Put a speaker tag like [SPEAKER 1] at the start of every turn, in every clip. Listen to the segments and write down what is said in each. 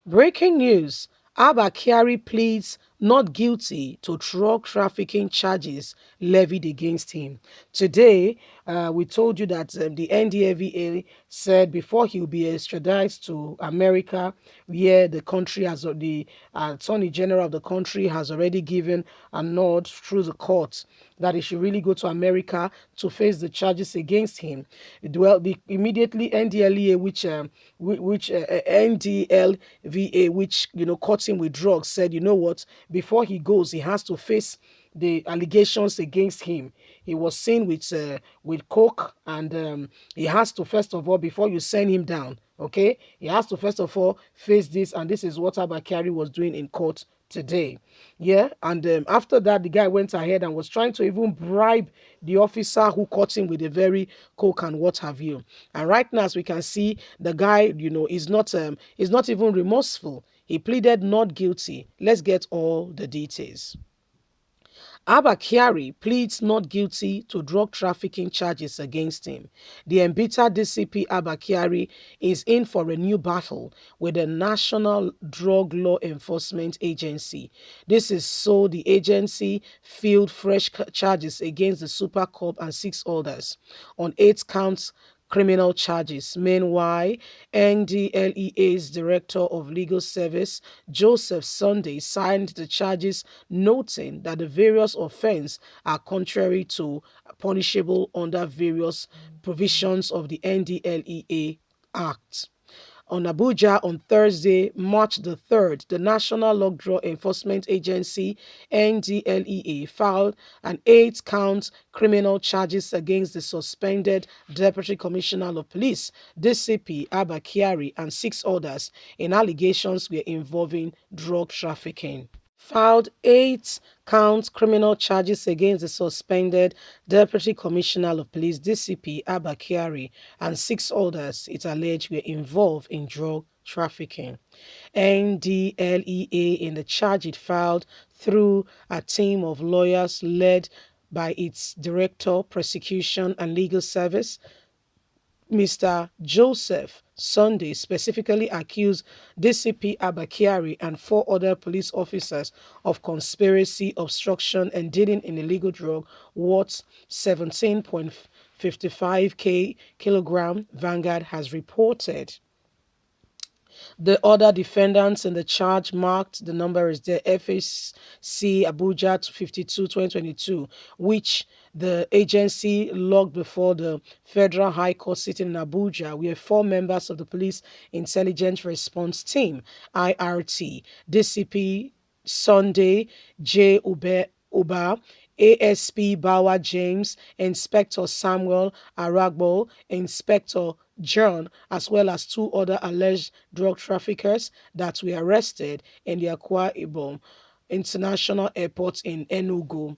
[SPEAKER 1] Breaking news. Abba Kyari pleads not guilty to drug trafficking charges levied against him. Today, we told you that the NDLEA said before he will be extradited to America, where the country has the Attorney General of the country has already given a nod through the court that he should really go to America to face the charges against him. Well, immediately NDLEA, NDLVA, which caught him with drugs, said, you know what, before he goes, he has to face the allegations against him. He was seen with coke, and he has to, first of all, before you send him down, okay, he has to first of all face this, and this is what Abba Kyari was doing in court today. Yeah, and after that, the guy went ahead and was trying to even bribe the officer who caught him with a very coke and what have you. And right now, as we can see, the guy, is not even remorseful. He pleaded not guilty. Let's get all the details. Abba Kyari pleads not guilty to drug trafficking charges against him. The embittered DCP Abba Kyari is in for a new battle with the National Drug Law Enforcement Agency. This is so the agency filed fresh charges against the Super Cop and six others on 8 counts criminal charges. Meanwhile, NDLEA's Director of Legal Service, Joseph Sunday, signed the charges, noting that the various offenses are contrary to punishable under various provisions of the NDLEA Act. On Abuja on Thursday, March the 3rd, the National Drug Law Enforcement Agency, NDLEA, filed an 8 count criminal charges against the suspended Deputy Commissioner of Police, DCP Abba Kyari, and six others in allegations were involving drug trafficking. Filed 8 count criminal charges against the suspended Deputy Commissioner of Police DCP Abba Kyari and six others it alleged were involved in drug trafficking. NDLEA in the charge it filed through a team of lawyers led by its Director, Prosecution and Legal Service, Mr. Joseph Sunday, specifically accused DCP Abba Kyari and 4 other police officers of conspiracy, obstruction, and dealing in illegal drug worth 17.55 kilogram, Vanguard has reported. The other defendants in the charge marked, the number is there, FAC Abuja 52 2022, which the agency logged before the Federal High Court sitting in Abuja, where 4 members of the Police Intelligence Response Team, IRT, DCP Sunday J. Uba, ASP Bawa James, Inspector Samuel Aragbo, Inspector John, as well as 2 other alleged drug traffickers that were arrested in the Akwa Ibom International Airport in Enugu.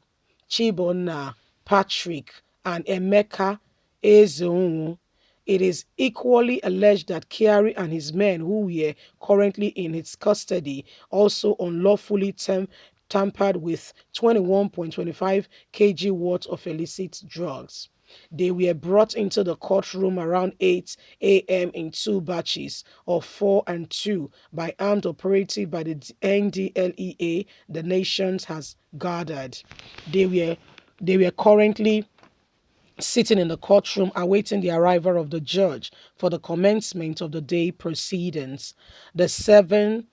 [SPEAKER 1] Chibona Patrick and Emeka Ezeonu. It is equally alleged that Kyari and his men, who were currently in his custody, also unlawfully tampered with 21.25 kg worth of illicit drugs. They were brought into the courtroom around 8 a.m. in 2 batches of 4 and 2 by armed operative by the NDLEA the nation has gathered. They were they were currently sitting in the courtroom awaiting the arrival of the judge for the commencement of the day proceedings. The 7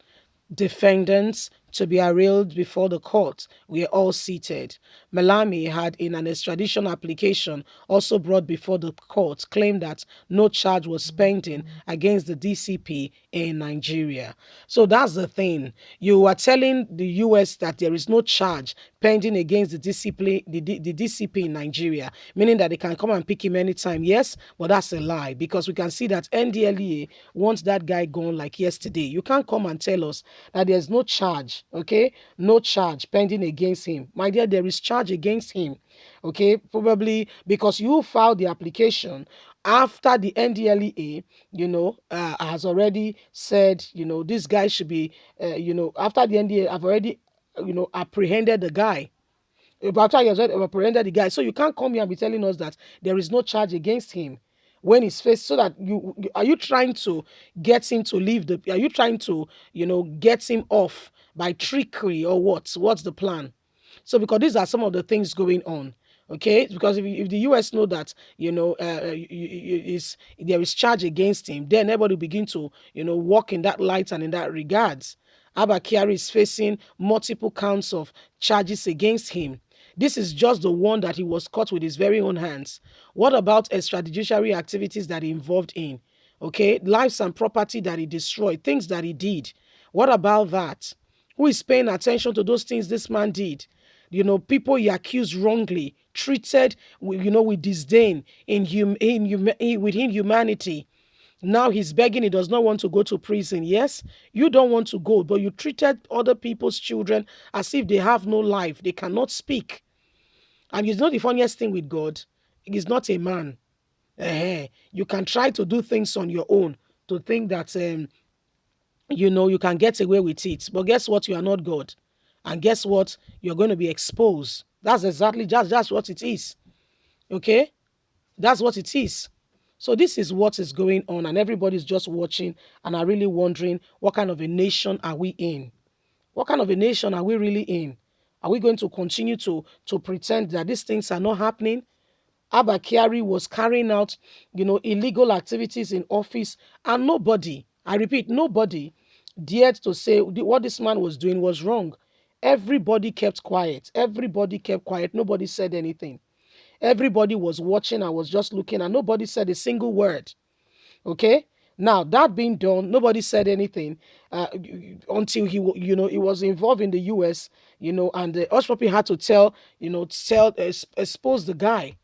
[SPEAKER 1] defendants to be arraigned before the court were all seated. Malami had, in an extradition application also brought before the court, claimed that no charge was pending against the DCP in Nigeria. So that's the thing. You are telling the US that there is no charge pending against the DCP in Nigeria, meaning that they can come and pick him anytime. Yes, but that's a lie, because we can see that NDLEA wants that guy gone like yesterday. You can't come and tell us that there's no charge, okay? No charge pending against him. My dear, there is charge against him, okay? Probably because you filed the application after the NDLEA, has already said, this guy should be, after the NDA have already, apprehended the guy. After he has already apprehended the guy. So you can't come here and be telling us that there is no charge against him. when he's faced, so that are you trying to get him to leave are you trying to, get him off by trickery, or what's the plan? So because these are some of the things going on. Okay, because if the US know that, is there is charge against him, then everybody will begin to, walk in that light and in that regards. Abba Kyari is facing multiple counts of charges against him. This is just the one that he was caught with his very own hands. What about extrajudiciary activities that he involved in? Okay, lives and property that he destroyed, things that he did. What about that? Who is paying attention to those things this man did? People he accused wrongly, treated with disdain, with inhumanity. Now he's begging, he does not want to go to prison. Yes, you don't want to go, but you treated other people's children as if they have no life, they cannot speak. And it's not the funniest thing with God. He's not a man. You can try to do things on your own to think that you can get away with it. But guess what? You are not God. And guess what? You're going to be exposed. That's exactly just what it is. Okay? That's what it is. So this is what is going on, and everybody's just watching and are really wondering, what kind of a nation are we in? What kind of a nation are we really in? Are we going to continue to pretend that these things are not happening? Abba Kyari was carrying out, illegal activities in office, and nobody, I repeat, nobody dared to say what this man was doing was wrong. Everybody kept quiet. Everybody kept quiet. Nobody said anything. Everybody was watching and was just looking, and nobody said a single word. Okay? Now, that being done, nobody said anything until he was involved in the US, and the Hush Puppy had to expose the guy.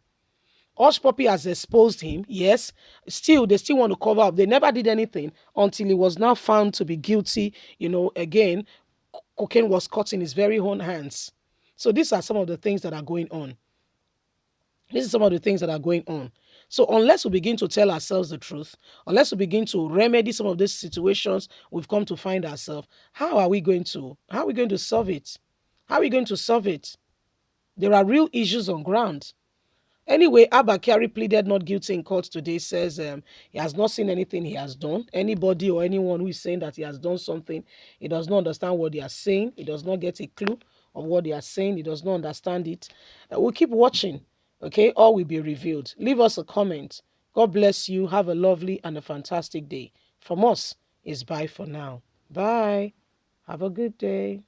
[SPEAKER 1] Hush Puppy has exposed him, yes. Still, they still want to cover up. They never did anything until he was now found to be guilty. Again, cocaine was caught in his very own hands. So these are some of the things that are going on. These are some of the things that are going on. So unless we begin to tell ourselves the truth, unless we begin to remedy some of these situations we've come to find ourselves, how are we going to solve it? How are we going to solve it? There are real issues on ground. Anyway, Abba Kyari pleaded not guilty in court today, says he has not seen anything he has done. Anybody or anyone who is saying that he has done something, he does not understand what they are saying. He does not get a clue of what they are saying. He does not understand it. We'll keep watching, okay? All will be revealed. Leave us a comment. God bless you. Have a lovely and a fantastic day. From us, is bye for now. Bye. Have a good day.